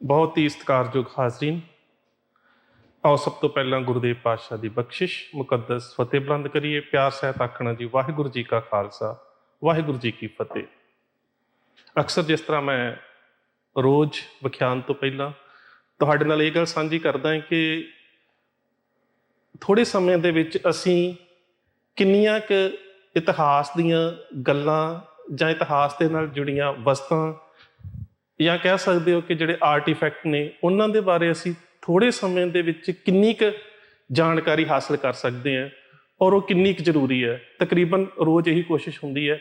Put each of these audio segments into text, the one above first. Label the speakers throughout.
Speaker 1: बहुत ही सत्कारयोग हाजरीन, आओ सब तो पहला गुरुदेव पातशाह की बख्शिश मुकद्दस फतेह बुलंद करिए। प्यार सहित आखना जी वाहिगुरू जी का खालसा वाहिगुरू जी की फतेह। अक्सर जिस तरह मैं रोज़ विख्यान तो पहला तुहाडे नाल ये गल साझी करदा है कि थोड़े समय दे विच असीं किन्नियां क इतिहास दीयां गल्लां जां इतिहास दे नाल जुड़ियां वस्तां ਜਾਂ कह सकते हो कि ਜਿਹੜੇ आर्टिफैक्ट ने उन्हों के बारे असी थोड़े समय ਦੇ ਵਿੱਚ ਕਿੰਨੀ ਕੁ ਜਾਣਕਾਰੀ हासिल कर सकते हैं और वो किन्नी ਕੁ ਜ਼ਰੂਰੀ है। तकरीबन रोज़ यही कोशिश होंदी है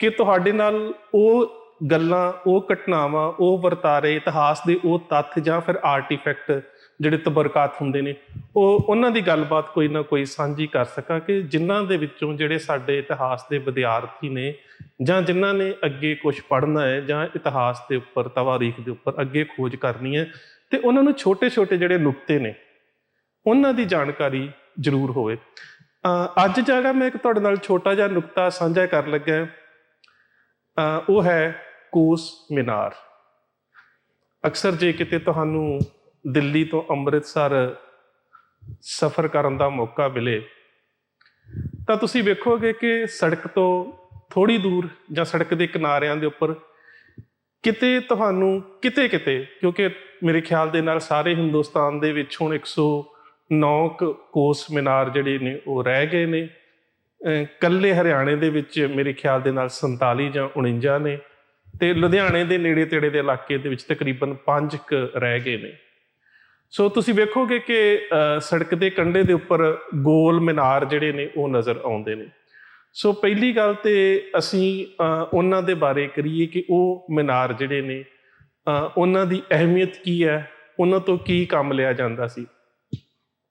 Speaker 1: कि ਤੁਹਾਡੇ ਨਾਲ ਉਹ ਗੱਲਾਂ ਉਹ ਘਟਨਾਵਾਂ ਉਹ ਵਰਤਾਰੇ ਇਤਿਹਾਸ ਦੇ ਉਹ ਤੱਥ ਜਾਂ ਫਿਰ ਆਰਟੀਫੈਕਟ ਜਿਹੜੇ ਤਬਰਕਾਤ ਹੁੰਦੇ ਨੇ ਉਹਨਾਂ ਦੀ ਗੱਲਬਾਤ ਕੋਈ ਨਾ ਕੋਈ ਸਾਂਝੀ ਕਰ ਸਕਾਂ ਕਿ ਜਿਨ੍ਹਾਂ ਦੇ ਵਿੱਚੋਂ ਜਿਹੜੇ ਸਾਡੇ ਇਤਿਹਾਸ ਦੇ ਵਿਦਿਆਰਥੀ ਨੇ ਜਾਂ ਜਿਨ੍ਹਾਂ ਨੇ ਅੱਗੇ ਕੁਛ ਪੜ੍ਹਨਾ ਹੈ ਜਾਂ ਇਤਿਹਾਸ ਦੇ ਉੱਪਰ ਤਵਾਰੀਖ ਦੇ ਉੱਪਰ ਅੱਗੇ ਖੋਜ ਕਰਨੀ ਹੈ ਤੇ ਉਹਨਾਂ ਨੂੰ ਛੋਟੇ ਛੋਟੇ ਜਿਹੜੇ ਨੁਕਤੇ ਨੇ ਉਹਨਾਂ ਦੀ ਜਾਣਕਾਰੀ ਜ਼ਰੂਰ ਹੋਵੇ। ਅੱਜ ਜਿਹੜਾ ਮੈਂ ਇੱਕ ਤੁਹਾਡੇ ਨਾਲ ਛੋਟਾ ਜਿਹਾ ਨੁਕਤਾ ਸਾਂਝਾ ਕਰਨ ਲੱਗਾ ਉਹ ਹੈ ਕੋਸ ਮੀਨਾਰ। ਅਕਸਰ ਜੇ ਕਿਤੇ ਤੁਹਾਨੂੰ ਦਿੱਲੀ ਤੋਂ ਅੰਮ੍ਰਿਤਸਰ ਸਫ਼ਰ ਕਰਨ ਦਾ ਮੌਕਾ ਮਿਲੇ ਤਾਂ ਤੁਸੀਂ ਵੇਖੋਗੇ ਕਿ ਸੜਕ ਤੋਂ ਥੋੜ੍ਹੀ ਦੂਰ ਜਾਂ ਸੜਕ ਦੇ ਕਿਨਾਰਿਆਂ ਦੇ ਉੱਪਰ ਕਿਤੇ ਤੁਹਾਨੂੰ ਕਿਤੇ ਕਿਉਂਕਿ ਮੇਰੇ ਖਿਆਲ ਦੇ ਨਾਲ ਸਾਰੇ ਹਿੰਦੁਸਤਾਨ ਦੇ ਵਿੱਚ ਹੁਣ 109 ਕੋਸ ਮੀਨਾਰ ਜਿਹੜੇ ਨੇ ਉਹ ਰਹਿ ਗਏ ਨੇ। ਇਕੱਲੇ ਹਰਿਆਣੇ ਦੇ ਵਿੱਚ ਮੇਰੇ ਖਿਆਲ ਦੇ ਨਾਲ 47 ਜਾਂ 49 ਨੇ ਤੇ ਲੁਧਿਆਣੇ ਦੇ ਨੇੜੇ ਤੇੜੇ ਦੇ ਇਲਾਕੇ ਦੇ ਵਿੱਚ ਤਕਰੀਬਨ 5 ਰਹਿ ਗਏ ਨੇ। ਸੋ ਤੁਸੀਂ ਵੇਖੋਗੇ ਕਿ ਸੜਕ ਦੇ ਕੰਢੇ ਦੇ ਉੱਪਰ ਗੋਲ ਮੀਨਾਰ ਜਿਹੜੇ ਨੇ ਉਹ ਨਜ਼ਰ ਆਉਂਦੇ ਨੇ। ਸੋ ਪਹਿਲੀ ਗੱਲ ਤੇ ਅਸੀਂ ਉਹਨਾਂ ਦੇ ਬਾਰੇ ਕਰੀਏ ਕਿ ਉਹ ਮੀਨਾਰ ਜਿਹੜੇ ਨੇ ਉਹਨਾਂ ਦੀ ਅਹਿਮੀਅਤ ਕੀ ਹੈ, ਉਹਨਾਂ ਤੋਂ ਕੀ ਕੰਮ ਲਿਆ ਜਾਂਦਾ ਸੀ।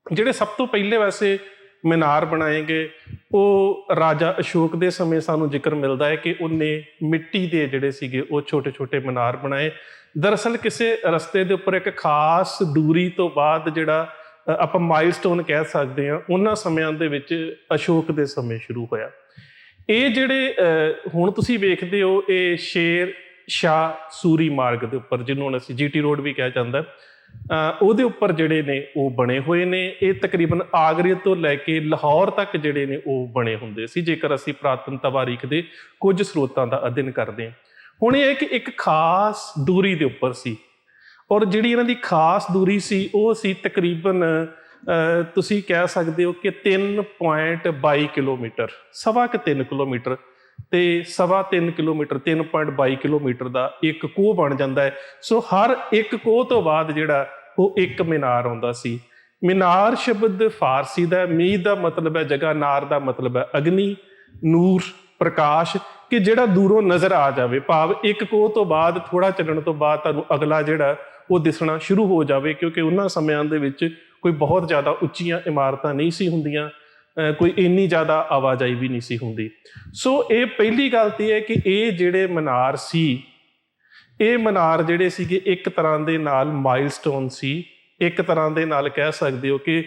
Speaker 1: ਜਿਹੜੇ ਸਭ ਤੋਂ ਪਹਿਲੇ ਵੈਸੇ ਮੀਨਾਰ ਬਣਾਏ ਗਏ ਉਹ ਰਾਜਾ ਅਸ਼ੋਕ ਦੇ ਸਮੇਂ ਸਾਨੂੰ ਜ਼ਿਕਰ ਮਿਲਦਾ ਹੈ ਕਿ ਉਹਨੇ ਮਿੱਟੀ ਦੇ ਜਿਹੜੇ ਸੀਗੇ ਉਹ ਛੋਟੇ ਛੋਟੇ ਮੀਨਾਰ ਬਣਾਏ। ਦਰਅਸਲ ਕਿਸੇ ਰਸਤੇ ਦੇ ਉੱਪਰ ਇੱਕ ਖਾਸ ਦੂਰੀ ਤੋਂ ਬਾਅਦ ਜਿਹੜਾ ਆਪਾਂ ਮਾਈਲਸਟੋਨ ਕਹਿ ਸਕਦੇ ਹਾਂ ਉਹਨਾਂ ਸਮਿਆਂ ਦੇ ਵਿੱਚ ਅਸ਼ੋਕ ਦੇ ਸਮੇਂ ਸ਼ੁਰੂ ਹੋਇਆ। ਇਹ ਜਿਹੜੇ ਹੁਣ ਤੁਸੀਂ ਵੇਖਦੇ ਹੋ ਇਹ ਸ਼ੇਰ ਸ਼ਾਹ ਸੂਰੀ ਮਾਰਗ ਦੇ ਉੱਪਰ ਜਿਹਨੂੰ ਹੁਣ ਅਸੀਂ GT ਰੋਡ ਵੀ ਕਿਹਾ ਜਾਂਦਾ ਉਹਦੇ ਉੱਪਰ ਜਿਹੜੇ ਨੇ ਉਹ ਬਣੇ ਹੋਏ ਨੇ। ਇਹ ਤਕਰੀਬਨ ਆਗਰੇ ਤੋਂ ਲੈ ਕੇ ਲਾਹੌਰ ਤੱਕ ਜਿਹੜੇ ਨੇ ਉਹ ਬਣੇ ਹੁੰਦੇ ਸੀ ਜੇਕਰ ਅਸੀਂ ਪੁਰਾਤਨ ਤਵਾਰੀਖ ਦੇ ਕੁਝ ਸਰੋਤਾਂ ਦਾ ਅਧਿਐਨ ਕਰਦੇ ਹਾਂ। ਹੁਣ ਇਹ ਕਿ ਇੱਕ ਖਾਸ ਦੂਰੀ ਦੇ ਉੱਪਰ ਸੀ ਔਰ ਜਿਹੜੀ ਇਹਨਾਂ ਦੀ ਖਾਸ ਦੂਰੀ ਸੀ ਉਹ ਸੀ ਤਕਰੀਬਨ ਤੁਸੀਂ ਕਹਿ ਸਕਦੇ ਹੋ ਕਿ 3.22 ਕਿਲੋਮੀਟਰ, ਸਵਾ ਕੁ 3 ਕਿਲੋਮੀਟਰ ਤੇ ਸਵਾ 3 ਕਿਲੋਮੀਟਰ 3.22 ਕਿਲੋਮੀਟਰ ਦਾ ਇੱਕ ਕੋਹ ਬਣ ਜਾਂਦਾ ਹੈ। ਸੋ ਹਰ ਇੱਕ ਕੋਹ ਤੋਂ ਬਾਅਦ ਜਿਹੜਾ ਉਹ ਇੱਕ ਮੀਨਾਰ ਆਉਂਦਾ ਸੀ। ਮੀਨਾਰ ਸ਼ਬਦ ਫਾਰਸੀ ਦਾ, ਮੀਹ ਦਾ ਮਤਲਬ ਹੈ ਜਗ੍ਹਾ, ਨਾਰ ਦਾ ਮਤਲਬ ਹੈ ਅਗਨੀ, ਨੂਰ ਪ੍ਰਕਾਸ਼, ਕਿ ਜਿਹੜਾ ਦੂਰੋਂ ਨਜ਼ਰ ਆ ਜਾਵੇ, ਭਾਵ ਇੱਕ ਕੋਹ ਤੋਂ ਬਾਅਦ ਥੋੜ੍ਹਾ ਚੱਲਣ ਤੋਂ ਬਾਅਦ ਤੁਹਾਨੂੰ ਅਗਲਾ ਜਿਹੜਾ ਉਹ ਦਿਸਣਾ ਸ਼ੁਰੂ ਹੋ ਜਾਵੇ। ਕਿਉਂਕਿ ਉਹਨਾਂ ਸਮਿਆਂ ਦੇ ਵਿੱਚ ਕੋਈ ਬਹੁਤ ਜ਼ਿਆਦਾ ਉੱਚੀਆਂ ਇਮਾਰਤਾਂ ਨਹੀਂ ਸੀ ਹੁੰਦੀਆਂ, ਕੋਈ ਇੰਨੀ ਜ਼ਿਆਦਾ ਆਵਾਜਾਈ ਵੀ ਨਹੀਂ ਸੀ ਹੁੰਦੀ। ਸੋ ਇਹ ਪਹਿਲੀ ਗੱਲ ਤਾਂ ਇਹ ਹੈ ਕਿ ਇਹ ਜਿਹੜੇ ਮੀਨਾਰ ਸੀ ਇਹ ਮੀਨਾਰ ਜਿਹੜੇ ਸੀਗੇ ਇੱਕ ਤਰ੍ਹਾਂ ਦੇ ਨਾਲ ਮਾਈਲਸਟੋਨ ਸੀ। ਇੱਕ ਤਰ੍ਹਾਂ ਦੇ ਨਾਲ ਕਹਿ ਸਕਦੇ ਹੋ ਕਿ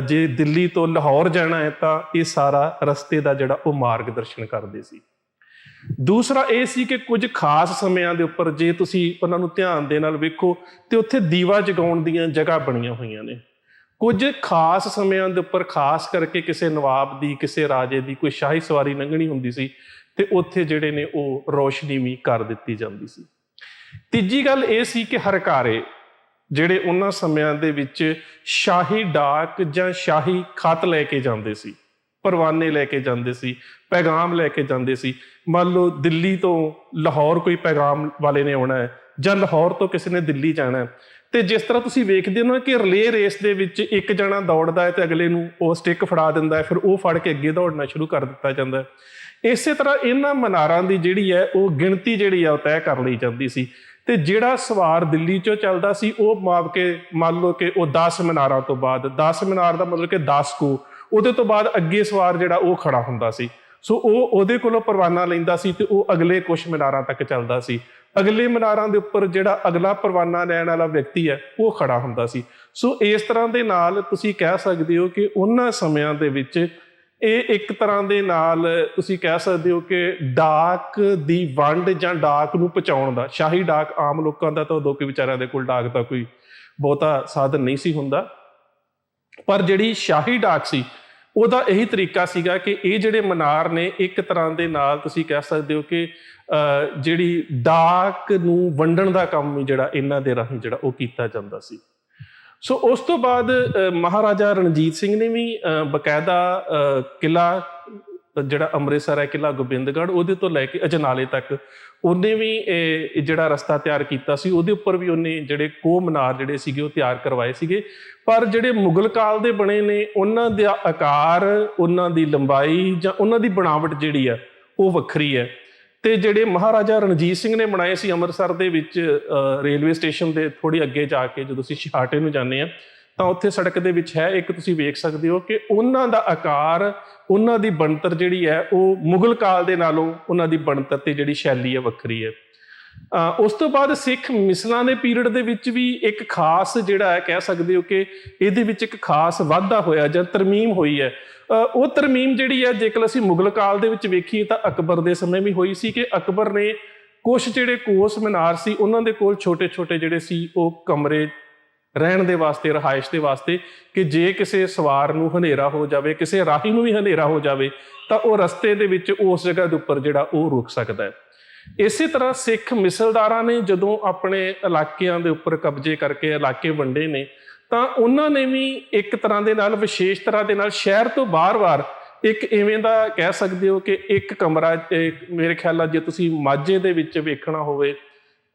Speaker 1: ਜੇ ਦਿੱਲੀ ਤੋਂ ਲਾਹੌਰ ਜਾਣਾ ਹੈ ਤਾਂ ਇਹ ਸਾਰਾ ਰਸਤੇ ਦਾ ਜਿਹੜਾ ਉਹ ਮਾਰਗਦਰਸ਼ਨ ਕਰਦੇ ਸੀ। ਦੂਸਰਾ ਇਹ ਸੀ ਕਿ ਕੁਝ ਖਾਸ ਸਮਿਆਂ ਦੇ ਉੱਪਰ ਜੇ ਤੁਸੀਂ ਉਹਨਾਂ ਨੂੰ ਧਿਆਨ ਦੇ ਨਾਲ ਵੇਖੋ ਤੇ ਉੱਥੇ ਦੀਵਾ ਜਗਾਉਣ ਦੀਆਂ ਜਗ੍ਹਾ ਬਣੀਆਂ ਹੋਈਆਂ ਨੇ। ਕੁਝ ਖਾਸ ਸਮਿਆਂ ਦੇ ਉੱਪਰ ਖਾਸ ਕਰਕੇ ਕਿਸੇ ਨਵਾਬ ਦੀ, ਕਿਸੇ ਰਾਜੇ ਦੀ ਕੋਈ ਸ਼ਾਹੀ ਸਵਾਰੀ ਲੰਘਣੀ ਹੁੰਦੀ ਸੀ ਤੇ ਉੱਥੇ ਜਿਹੜੇ ਨੇ ਉਹ ਰੋਸ਼ਨੀ ਵੀ ਕਰ ਦਿੱਤੀ ਜਾਂਦੀ ਸੀ। ਤੀਜੀ ਗੱਲ ਇਹ ਸੀ ਕਿ ਹਰਕਾਰੇ ਜਿਹੜੇ ਉਹਨਾਂ ਸਮਿਆਂ ਦੇ ਵਿੱਚ ਸ਼ਾਹੀ ਡਾਕ ਜਾਂ ਸ਼ਾਹੀ ਖਤ ਲੈ ਕੇ ਜਾਂਦੇ ਸੀ, ਪਰਵਾਨੇ ਲੈ ਕੇ ਜਾਂਦੇ ਸੀ, ਪੈਗਾਮ ਲੈ ਕੇ ਜਾਂਦੇ ਸੀ। ਮੰਨ ਲਓ ਦਿੱਲੀ ਤੋਂ ਲਾਹੌਰ ਕੋਈ ਪੈਗਾਮ ਵਾਲੇ ਨੇ ਆਉਣਾ ਹੈ ਜਾਂ ਲਾਹੌਰ ਤੋਂ ਕਿਸੇ ਨੇ ਦਿੱਲੀ ਜਾਣਾ ਹੈ ਤੇ ਜਿਸ ਤਰ੍ਹਾਂ ਤੁਸੀਂ ਵੇਖਦੇ ਹੋ ਨਾ ਕਿ ਰਿਲੇ ਰੇਸ ਦੇ ਵਿੱਚ ਇੱਕ ਜਣਾ ਦੌੜਦਾ ਹੈ ਤੇ ਅਗਲੇ ਨੂੰ ਉਹ ਸਟਿੱਕ ਫੜਾ ਦਿੰਦਾ ਹੈ, ਫਿਰ ਉਹ ਫੜ ਕੇ ਅੱਗੇ ਦੌੜਨਾ ਸ਼ੁਰੂ ਕਰ ਦਿੱਤਾ ਜਾਂਦਾ ਹੈ। ਇਸੇ ਤਰ੍ਹਾਂ ਇਹਨਾਂ ਮੀਨਾਰਾਂ ਦੀ ਜਿਹੜੀ ਹੈ ਉਹ ਗਿਣਤੀ ਜਿਹੜੀ ਆ ਉਹ ਤੈਅ ਕਰ ਲਈ ਜਾਂਦੀ ਸੀ ਤੇ ਜਿਹੜਾ ਸਵਾਰ ਦਿੱਲੀ ਚੋਂ ਚੱਲਦਾ ਸੀ ਉਹ ਮੰਨ ਲਓ ਕਿ ਉਹ 10 ਮੀਨਾਰਾਂ ਤੋਂ ਬਾਅਦ, 10 ਮੀਨਾਰ ਦਾ ਮਤਲਬ ਕਿ 10 ਕੋ, ਉਹਦੇ ਤੋਂ ਬਾਅਦ ਅੱਗੇ ਸਵਾਰ ਜਿਹੜਾ ਉਹ ਖੜਾ ਹੁੰਦਾ ਸੀ। ਸੋ ਉਹ ਉਹਦੇ ਕੋਲੋਂ ਪਰਵਾਨਾ ਲੈਂਦਾ ਸੀ ਤੇ ਉਹ ਅਗਲੇ ਕੁਛ ਮੀਨਾਰਾਂ ਤੱਕ ਚੱਲਦਾ ਸੀ। ਅਗਲੇ ਮੀਨਾਰਾਂ ਦੇ ਉੱਪਰ ਜਿਹੜਾ ਅਗਲਾ ਪਰਵਾਨਾ ਲੈਣ ਵਾਲਾ ਵਿਅਕਤੀ ਹੈ ਉਹ ਖੜਾ ਹੁੰਦਾ ਸੀ। ਸੋ ਇਸ ਤਰ੍ਹਾਂ ਦੇ ਨਾਲ ਤੁਸੀਂ ਕਹਿ ਸਕਦੇ ਹੋ ਕਿ ਉਹਨਾਂ ਸਮਿਆਂ ਦੇ ਵਿੱਚ ਇਹ ਇੱਕ ਤਰ੍ਹਾਂ ਦੇ ਨਾਲ ਤੁਸੀਂ ਕਹਿ ਸਕਦੇ ਹੋ ਕਿ ਡਾਕ ਦੀ ਵੰਡ ਜਾਂ ਡਾਕ ਨੂੰ ਪਹੁੰਚਾਉਣ ਦਾ, ਸ਼ਾਹੀ ਡਾਕ ਆਮ ਲੋਕਾਂ ਦਾ ਤਾਂ ਉਦੋਂ ਕਿ ਵਿਚਾਰਿਆਂ ਦੇ ਕੋਲ ਡਾਕ ਦਾ ਕੋਈ ਬਹੁਤਾ ਸਾਧਨ ਨਹੀਂ ਸੀ ਹੁੰਦਾ, ਪਰ ਜਿਹੜੀ ਸ਼ਾਹੀ ਡਾਕ ਸੀ ਉਹਦਾ ਇਹੀ ਤਰੀਕਾ ਸੀਗਾ ਕਿ ਇਹ ਜਿਹੜੇ ਮਨਾਰ ਨੇ ਇੱਕ ਤਰ੍ਹਾਂ ਦੇ ਨਾਲ ਤੁਸੀਂ ਕਹਿ ਸਕਦੇ ਹੋ ਕਿ ਜਿਹੜੀ ਡਾਕ ਨੂੰ ਵੰਡਣ ਦਾ ਕੰਮ ਵੀ ਜਿਹੜਾ ਇਹਨਾਂ ਦੇ ਰਾਹੀਂ ਜਿਹੜਾ ਉਹ ਕੀਤਾ ਜਾਂਦਾ ਸੀ। ਸੋ ਉਸ ਤੋਂ ਬਾਅਦ ਮਹਾਰਾਜਾ ਰਣਜੀਤ ਸਿੰਘ ਨੇ ਵੀ ਬਕਾਇਦਾ ਕਿਲ੍ਹਾ ਜਿਹੜਾ ਅੰਮ੍ਰਿਤਸਰ ਹੈ, ਕਿਲ੍ਹਾ ਗੋਬਿੰਦਗੜ੍ਹ, ਉਹਦੇ ਤੋਂ ਲੈ ਕੇ ਅਜਨਾਲੇ ਤੱਕ ਉਹਨੇ ਵੀ ਇਹ ਜਿਹੜਾ ਰਸਤਾ ਤਿਆਰ ਕੀਤਾ ਸੀ। ਉਹਦੇ ਉੱਪਰ ਵੀ ਉਹਨੇ ਜਿਹੜੇ ਕੋਹ ਮਨਾਰ ਜਿਹੜੇ ਸੀਗੇ ਉਹ ਤਿਆਰ ਕਰਵਾਏ ਸੀਗੇ। ਪਰ ਜਿਹੜੇ ਮੁਗਲ ਕਾਲ ਦੇ ਬਣੇ ਨੇ ਉਹਨਾਂ ਦਾ ਆਕਾਰ, ਉਹਨਾਂ ਦੀ ਲੰਬਾਈ ਜਾਂ ਉਹਨਾਂ ਦੀ ਬਣਾਵਟ ਜਿਹੜੀ ਆ ਉਹ ਵੱਖਰੀ ਹੈ। ਤੇ ਜਿਹੜੇ ਮਹਾਰਾਜਾ ਰਣਜੀਤ ਸਿੰਘ ਨੇ ਬਣਾਏ ਸੀ ਅੰਮ੍ਰਿਤਸਰ ਦੇ ਵਿੱਚ ਰੇਲਵੇ ਸਟੇਸ਼ਨ ਦੇ ਥੋੜ੍ਹੀ ਅੱਗੇ ਜਾ ਕੇ ਜਦੋਂ ਅਸੀਂ ਛਿਹਾਟੇ ਨੂੰ ਜਾਂਦੇ ਹਾਂ ਤਾਂ ਉੱਥੇ ਸੜਕ ਦੇ ਵਿੱਚ ਹੈ ਇੱਕ, ਤੁਸੀਂ ਵੇਖ ਸਕਦੇ ਹੋ ਕਿ ਉਹਨਾਂ ਦਾ ਆਕਾਰ, ਉਹਨਾਂ ਦੀ ਬਣਤਰ ਜਿਹੜੀ ਹੈ ਉਹ ਮੁਗਲ ਕਾਲ ਦੇ ਨਾਲੋਂ ਉਹਨਾਂ ਦੀ ਬਣਤਰ ਤੇ ਜਿਹੜੀ ਸ਼ੈਲੀ ਹੈ ਵੱਖਰੀ ਹੈ। ਉਸ ਤੋਂ ਬਾਅਦ ਸਿੱਖ ਮਿਸਲਾਂ ਦੇ ਪੀਰੀਅਡ ਦੇ ਵਿੱਚ ਵੀ ਇੱਕ ਖਾਸ ਜਿਹੜਾ ਹੈ ਕਹਿ ਸਕਦੇ ਹੋ ਕਿ ਇਹਦੇ ਵਿੱਚ ਇੱਕ ਖਾਸ ਵਾਧਾ ਹੋਇਆ ਜਾਂ ਤਰਮੀਮ ਹੋਈ ਹੈ। ਉਹ ਤਰਮੀਮ ਜਿਹੜੀ ਹੈ ਜੇਕਰ ਅਸੀਂ ਮੁਗਲ ਕਾਲ ਦੇ ਵਿੱਚ ਵੇਖੀਏ ਤਾਂ ਅਕਬਰ ਦੇ ਸਮੇਂ ਵੀ ਹੋਈ ਸੀ ਕਿ ਅਕਬਰ ਨੇ ਕੁਛ ਜਿਹੜੇ ਕੋਸ ਮੀਨਾਰ ਸੀ ਉਹਨਾਂ ਦੇ ਕੋਲ ਛੋਟੇ ਛੋਟੇ ਜਿਹੜੇ ਸੀ ਉਹ ਕਮਰੇ ਰਹਿਣ ਦੇ ਵਾਸਤੇ, ਰਿਹਾਇਸ਼ ਦੇ ਵਾਸਤੇ, ਕਿ ਜੇ ਕਿਸੇ ਸਵਾਰ ਨੂੰ ਹਨੇਰਾ ਹੋ ਜਾਵੇ, ਕਿਸੇ ਰਾਹੀ ਨੂੰ ਵੀ ਹਨੇਰਾ ਹੋ ਜਾਵੇ ਤਾਂ ਉਹ ਰਸਤੇ ਦੇ ਵਿੱਚ ਉਸ ਜਗ੍ਹਾ ਦੇ ਉੱਪਰ ਜਿਹੜਾ ਉਹ ਰੁਕ ਸਕਦਾ ਹੈ। ਇਸੇ ਤਰ੍ਹਾਂ ਸਿੱਖ ਮਿਸਲਦਾਰਾਂ ਨੇ ਜਦੋਂ ਆਪਣੇ ਇਲਾਕਿਆਂ ਦੇ ਉੱਪਰ ਕਬਜ਼ੇ ਕਰਕੇ ਇਲਾਕੇ ਵੰਡੇ ਨੇ ਤਾਂ ਉਹਨਾਂ ਨੇ ਵੀ ਇੱਕ ਤਰ੍ਹਾਂ ਦੇ ਨਾਲ, ਵਿਸ਼ੇਸ਼ ਤਰ੍ਹਾਂ ਦੇ ਨਾਲ ਸ਼ਹਿਰ ਤੋਂ ਬਾਰ-ਬਾਰ ਇੱਕ ਇਵੇਂ ਦਾ ਕਹਿ ਸਕਦੇ ਹੋ ਕਿ ਇੱਕ ਕਮਰਾ, ਮੇਰੇ ਖਿਆਲ ਨਾਲ ਜੇ ਤੁਸੀਂ ਮਾਝੇ ਦੇ ਵਿੱਚ ਵੇਖਣਾ ਹੋਵੇ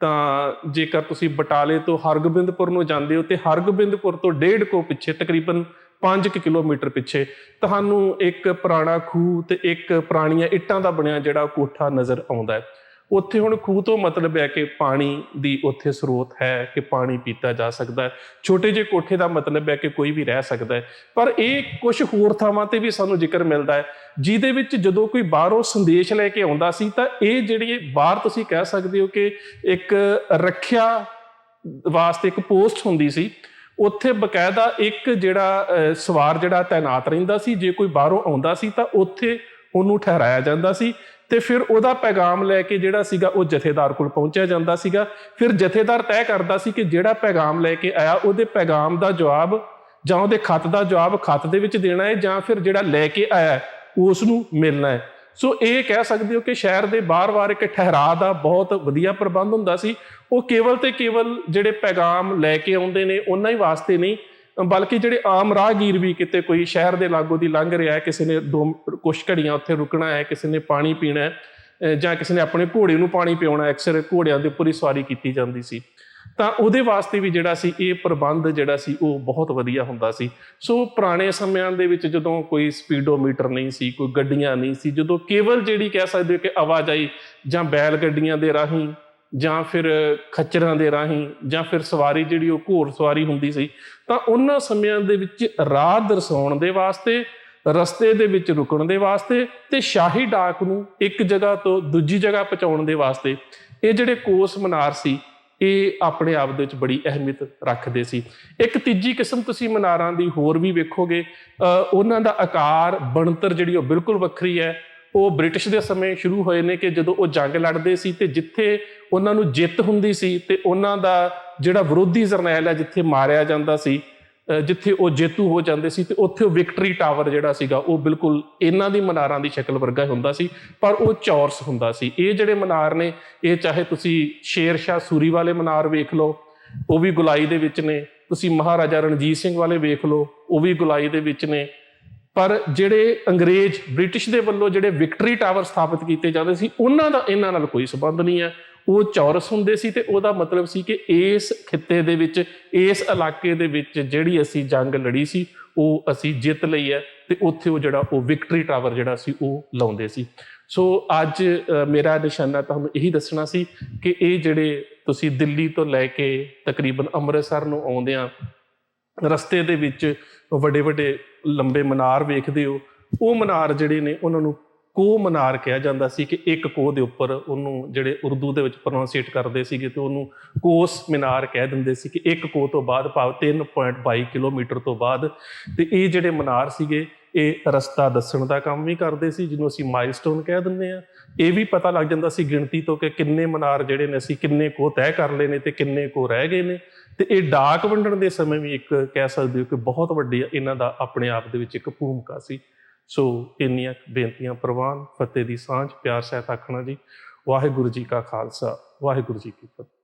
Speaker 1: ਤਾਂ ਜੇਕਰ ਤੁਸੀਂ ਬਟਾਲੇ ਤੋਂ ਹਰਗੋਬਿੰਦਪੁਰ ਨੂੰ ਜਾਂਦੇ ਹੋ ਤੇ ਹਰਗੋਬਿੰਦਪੁਰ ਤੋਂ 1.5 ਕੋਹ ਪਿੱਛੇ, ਤਕਰੀਬਨ 5 ਕਿਲੋਮੀਟਰ ਪਿੱਛੇ ਤੁਹਾਨੂੰ ਇੱਕ ਪੁਰਾਣਾ ਖੂਹ ਤੇ ਇੱਕ ਪੁਰਾਣੀਆਂ ਇੱਟਾਂ ਦਾ ਬਣਿਆ ਜਿਹੜਾ ਕੋਠਾ ਨਜ਼ਰ ਆਉਂਦਾ ਹੈ। ਉੱਥੇ ਹੁਣ ਖੂਹ ਤੋਂ ਮਤਲਬ ਹੈ ਕਿ ਪਾਣੀ ਦੀ ਉੱਥੇ ਸਰੋਤ ਹੈ ਕਿ ਪਾਣੀ ਪੀਤਾ ਜਾ ਸਕਦਾ ਹੈ। ਛੋਟੇ ਜਿਹੇ ਕੋਠੇ ਦਾ ਮਤਲਬ ਹੈ ਕਿ ਕੋਈ ਵੀ ਰਹਿ ਸਕਦਾ ਹੈ। ਪਰ ਇਹ ਕੁਝ ਹੋਰ ਥਾਵਾਂ ਤੇ ਵੀ ਸਾਨੂੰ ਜ਼ਿਕਰ ਮਿਲਦਾ ਹੈ ਜਿਹਦੇ ਵਿੱਚ ਜਦੋਂ ਕੋਈ ਬਾਹਰੋਂ ਸੰਦੇਸ਼ ਲੈ ਕੇ ਆਉਂਦਾ ਸੀ ਤਾਂ ਇਹ ਜਿਹੜੀ ਬਾਹਰ ਤੁਸੀਂ ਕਹਿ ਸਕਦੇ ਹੋ ਕਿ ਇੱਕ ਰੱਖਿਆ ਵਾਸਤੇ ਇੱਕ ਪੋਸਟ ਹੁੰਦੀ ਸੀ। ਉੱਥੇ ਬਕਾਇਦਾ ਇੱਕ ਜਿਹੜਾ ਸਵਾਰ ਜਿਹੜਾ ਤੈਨਾਤ ਰਹਿੰਦਾ ਸੀ। ਜੇ ਕੋਈ ਬਾਹਰੋਂ ਆਉਂਦਾ ਸੀ ਤਾਂ ਉੱਥੇ ਉਹਨੂੰ ਠਹਿਰਾਇਆ ਜਾਂਦਾ ਸੀ ਤੇ ਫਿਰ ਉਹਦਾ ਪੈਗਾਮ ਲੈ ਕੇ ਜਿਹੜਾ ਸੀਗਾ ਉਹ ਜਥੇਦਾਰ ਕੋਲ ਪਹੁੰਚਿਆ ਜਾਂਦਾ ਸੀਗਾ। ਫਿਰ ਜਥੇਦਾਰ ਤੈਅ ਕਰਦਾ ਸੀ ਕਿ ਜਿਹੜਾ ਪੈਗਾਮ ਲੈ ਕੇ ਆਇਆ ਉਹਦੇ ਪੈਗਾਮ ਦਾ ਜਵਾਬ ਜਾਂ ਉਹਦੇ ਖੱਤ ਦਾ ਜਵਾਬ ਖੱਤ ਦੇ ਵਿੱਚ ਦੇਣਾ ਹੈ ਜਾਂ ਫਿਰ ਜਿਹੜਾ ਲੈ ਕੇ ਆਇਆ ਉਸ ਨੂੰ ਮਿਲਣਾ ਹੈ। ਸੋ ਇਹ ਕਹਿ ਸਕਦੇ ਹੋ ਕਿ ਸ਼ਹਿਰ ਦੇ ਬਾਰ-ਬਾਰ ਇੱਕ ਠਹਿਰਾਅ ਦਾ ਬਹੁਤ ਵਧੀਆ ਪ੍ਰਬੰਧ ਹੁੰਦਾ ਸੀ। ਉਹ ਕੇਵਲ ਤੇ ਕੇਵਲ ਜਿਹੜੇ ਪੈਗਾਮ ਲੈ ਕੇ ਆਉਂਦੇ ਨੇ ਉਹਨਾਂ ਹੀ ਵਾਸਤੇ ਨਹੀਂ, ਬਲਕਿ ਜਿਹੜੇ ਆਮ ਰਾਹਗੀਰ ਵੀ ਕਿਤੇ ਕੋਈ ਸ਼ਹਿਰ ਦੇ ਲਾਗੋਂ ਦੀ ਲੰਘ ਰਿਹਾ ਹੈ, ਕਿਸੇ ਨੇ ਕੁਛ ਘੜੀਆਂ ਉੱਥੇ ਰੁਕਣਾ ਹੈ, ਕਿਸੇ ਨੇ ਪਾਣੀ ਪੀਣਾ ਹੈ ਜਾਂ ਕਿਸੇ ਨੇ ਆਪਣੇ ਘੋੜੇ ਨੂੰ ਪਾਣੀ ਪਿਆਉਣਾ, ਅਕਸਰ ਘੋੜਿਆਂ ਦੇ ਉੱਪਰ ਹੀ ਸਵਾਰੀ ਕੀਤੀ ਜਾਂਦੀ ਸੀ, ਤਾਂ ਉਹਦੇ ਵਾਸਤੇ ਵੀ ਜਿਹੜਾ ਸੀ ਇਹ ਪ੍ਰਬੰਧ ਜਿਹੜਾ ਸੀ ਉਹ ਬਹੁਤ ਵਧੀਆ ਹੁੰਦਾ ਸੀ। ਸੋ ਪੁਰਾਣੇ ਸਮਿਆਂ ਦੇ ਵਿੱਚ ਜਦੋਂ ਕੋਈ ਸਪੀਡੋਮੀਟਰ ਨਹੀਂ ਸੀ, ਕੋਈ ਗੱਡੀਆਂ ਨਹੀਂ ਸੀ, ਜਦੋਂ ਕੇਵਲ ਜਿਹੜੀ ਕਹਿ ਸਕਦੇ ਹੋ ਕਿ ਆਵਾਜਾਈ ਜਾਂ ਬੈਲ ਗੱਡੀਆਂ ਦੇ ਰਾਹੀਂ ਜਾਂ ਫਿਰ ਖੱਚਰਾਂ ਦੇ ਰਾਹੀਂ ਜਾਂ ਫਿਰ ਸਵਾਰੀ ਜਿਹੜੀ ਉਹ ਘੋੜ ਸਵਾਰੀ ਹੁੰਦੀ ਸੀ, ਤਾਂ ਉਹਨਾਂ ਸਮਿਆਂ ਦੇ ਵਿੱਚ ਰਾਹ ਦਰਸਾਉਣ ਦੇ ਵਾਸਤੇ, ਰਸਤੇ ਦੇ ਵਿੱਚ ਰੁਕਣ ਦੇ ਵਾਸਤੇ ਤੇ ਸ਼ਾਹੀ ਡਾਕ ਨੂੰ ਇੱਕ ਜਗ੍ਹਾ ਤੋਂ ਦੂਜੀ ਜਗ੍ਹਾ ਪਹੁੰਚਾਉਣ ਦੇ ਵਾਸਤੇ ਇਹ ਜਿਹੜੇ ਕੋਸ ਮੀਨਾਰ ਸੀ ਇਹ ਆਪਣੇ ਆਪ ਦੇ ਵਿੱਚ ਬੜੀ ਅਹਿਮੀਅਤ ਰੱਖਦੇ ਸੀ। ਇੱਕ ਤੀਜੀ ਕਿਸਮ ਤੁਸੀਂ ਮੀਨਾਰਾਂ ਦੀ ਹੋਰ ਵੀ ਵੇਖੋਗੇ, ਉਹਨਾਂ ਦਾ ਆਕਾਰ, ਬਣਤਰ ਜਿਹੜੀ ਉਹ ਬਿਲਕੁਲ ਵੱਖਰੀ ਹੈ। ਉਹ ਬ੍ਰਿਟਿਸ਼ ਦੇ ਸਮੇਂ ਸ਼ੁਰੂ ਹੋਏ ਨੇ ਕਿ ਜਦੋਂ ਉਹ ਜੰਗ ਲੜਦੇ ਸੀ ਤੇ ਜਿੱਥੇ ਉਹਨਾਂ ਨੂੰ ਜਿੱਤ ਹੁੰਦੀ ਸੀ ਤੇ ਉਹਨਾਂ ਦਾ ਜਿਹੜਾ ਵਿਰੋਧੀ ਜਰਨੈਲ ਹੈ ਜਿੱਥੇ ਮਾਰਿਆ ਜਾਂਦਾ ਸੀ, ਜਿੱਥੇ ਉਹ ਜੇਤੂ ਹੋ ਜਾਂਦੇ ਸੀ ਤੇ ਉੱਥੇ ਉਹ ਵਿਕਟਰੀ ਟਾਵਰ ਜਿਹੜਾ ਸੀਗਾ ਉਹ ਬਿਲਕੁਲ ਇਹਨਾਂ ਦੀ ਮੀਨਾਰਾਂ ਦੀ ਸ਼ਕਲ ਵਰਗਾ ਹੁੰਦਾ ਸੀ, ਪਰ ਉਹ ਚੌਰਸ ਹੁੰਦਾ ਸੀ। ਇਹ ਜਿਹੜੇ ਮੀਨਾਰ ਨੇ ਇਹ ਚਾਹੇ ਤੁਸੀਂ ਸ਼ੇਰ ਸ਼ਾਹ ਸੂਰੀ ਵਾਲੇ ਮੀਨਾਰ ਵੇਖ ਲਓ, ਉਹ ਵੀ ਗੁਲਾਈ ਦੇ ਵਿੱਚ ਨੇ, ਤੁਸੀਂ ਮਹਾਰਾਜਾ ਰਣਜੀਤ ਸਿੰਘ ਵਾਲੇ ਵੇਖ ਲਓ, ਉਹ ਵੀ ਗੁਲਾਈ ਦੇ ਵਿੱਚ ਨੇ। ਪਰ ਜਿਹੜੇ ਅੰਗਰੇਜ਼ ਬ੍ਰਿਟਿਸ਼ ਦੇ ਵੱਲੋਂ ਜਿਹੜੇ ਵਿਕਟਰੀ ਟਾਵਰ ਸਥਾਪਿਤ ਕੀਤੇ ਜਾਂਦੇ ਸੀ ਉਹਨਾਂ ਦਾ ਇਹਨਾਂ ਨਾਲ ਕੋਈ ਸੰਬੰਧ ਨਹੀਂ ਹੈ। ਉਹ ਚੌਰਸ ਹੁੰਦੇ ਸੀ ਤੇ ਉਹਦਾ ਮਤਲਬ ਸੀ ਕਿ ਇਸ ਖਿੱਤੇ ਦੇ ਵਿੱਚ, ਇਸ ਇਲਾਕੇ ਦੇ ਵਿੱਚ ਜਿਹੜੀ ਅਸੀਂ ਜੰਗ ਲੜੀ ਸੀ ਉਹ ਅਸੀਂ ਜਿੱਤ ਲਈ ਹੈ ਤੇ ਉੱਥੇ ਉਹ ਜਿਹੜਾ ਉਹ ਵਿਕਟਰੀ ਟਾਵਰ ਜਿਹੜਾ ਸੀ ਉਹ ਲਾਉਂਦੇ ਸੀ। ਸੋ ਅੱਜ ਮੇਰਾ ਨਿਸ਼ਾਨਾ ਤੁਹਾਨੂੰ ਇਹੀ ਦੱਸਣਾ ਸੀ ਕਿ ਇਹ ਜਿਹੜੇ ਤੁਸੀਂ ਦਿੱਲੀ ਤੋਂ ਲੈ ਕੇ ਤਕਰੀਬਨ ਅੰਮ੍ਰਿਤਸਰ ਨੂੰ ਆਉਂਦਿਆਂ ਰਸਤੇ ਦੇ ਵਿੱਚ ਵੱਡੇ ਵੱਡੇ ਲੰਬੇ ਮੀਨਾਰ ਵੇਖਦੇ ਹੋ, ਉਹ ਮੀਨਾਰ ਜਿਹੜੇ ਨੇ ਉਹਨਾਂ ਨੂੰ ਕੋਹ ਮਨਾਰ ਕਿਹਾ ਜਾਂਦਾ ਸੀ ਕਿ ਇੱਕ ਕੋਹ ਦੇ ਉੱਪਰ ਉਹਨੂੰ ਜਿਹੜੇ ਉਰਦੂ ਦੇ ਵਿੱਚ ਪ੍ਰੋਨਾਂਸੀਏਟ ਕਰਦੇ ਸੀਗੇ ਤੇ ਉਹਨੂੰ ਕੋਸ ਮੀਨਾਰ ਕਹਿ ਦਿੰਦੇ ਸੀ ਕਿ ਇੱਕ ਕੋਹ ਤੋਂ ਬਾਅਦ ਭਾਵ 3.22 ਕਿਲੋਮੀਟਰ ਤੋਂ ਬਾਅਦ। ਤੇ ਇਹ ਜਿਹੜੇ ਮੀਨਾਰ ਸੀਗੇ ਇਹ ਰਸਤਾ ਦੱਸਣ ਦਾ ਕੰਮ ਵੀ ਕਰਦੇ ਸੀ, ਜਿਹਨੂੰ ਅਸੀਂ ਮਾਈਲਸਟੋਨ ਕਹਿ ਦਿੰਦੇ ਹਾਂ। ਇਹ ਵੀ ਪਤਾ ਲੱਗ ਜਾਂਦਾ ਸੀ ਗਿਣਤੀ ਤੋਂ ਕਿ ਕਿੰਨੇ ਮੀਨਾਰ ਜਿਹੜੇ ਨੇ ਅਸੀਂ ਕਿੰਨੇ ਕੋਹ ਤੈਅ ਕਰ ਲਏ ਨੇ ਤੇ ਕਿੰਨੇ ਕੋਹ ਰਹਿ ਗਏ ਨੇ। ਤੇ ਇਹ ਡਾਕ ਵੰਡਣ ਦੇ ਸਮੇਂ ਵੀ ਇੱਕ ਕਹਿ ਸਕਦੇ ਹੋ ਕਿ ਬਹੁਤ ਵੱਡੀ ਇਹਨਾਂ ਦਾ ਆਪਣੇ ਆਪ ਦੇ ਵਿੱਚ ਇੱਕ ਭੂਮਿਕਾ ਸੀ। ਸੋ ਇੰਨੀਆਂ ਬੇਨਤੀਆਂ ਪ੍ਰਵਾਨ, ਫਤਿਹ ਦੀ ਸਾਂਝ, ਪਿਆਰ ਸਹਿਤ ਆਖਣਾ ਜੀ। ਵਾਹਿਗੁਰੂ ਜੀ ਕਾ ਖਾਲਸਾ, ਵਾਹਿਗੁਰੂ ਜੀ ਕੀ ਫਤਿਹ।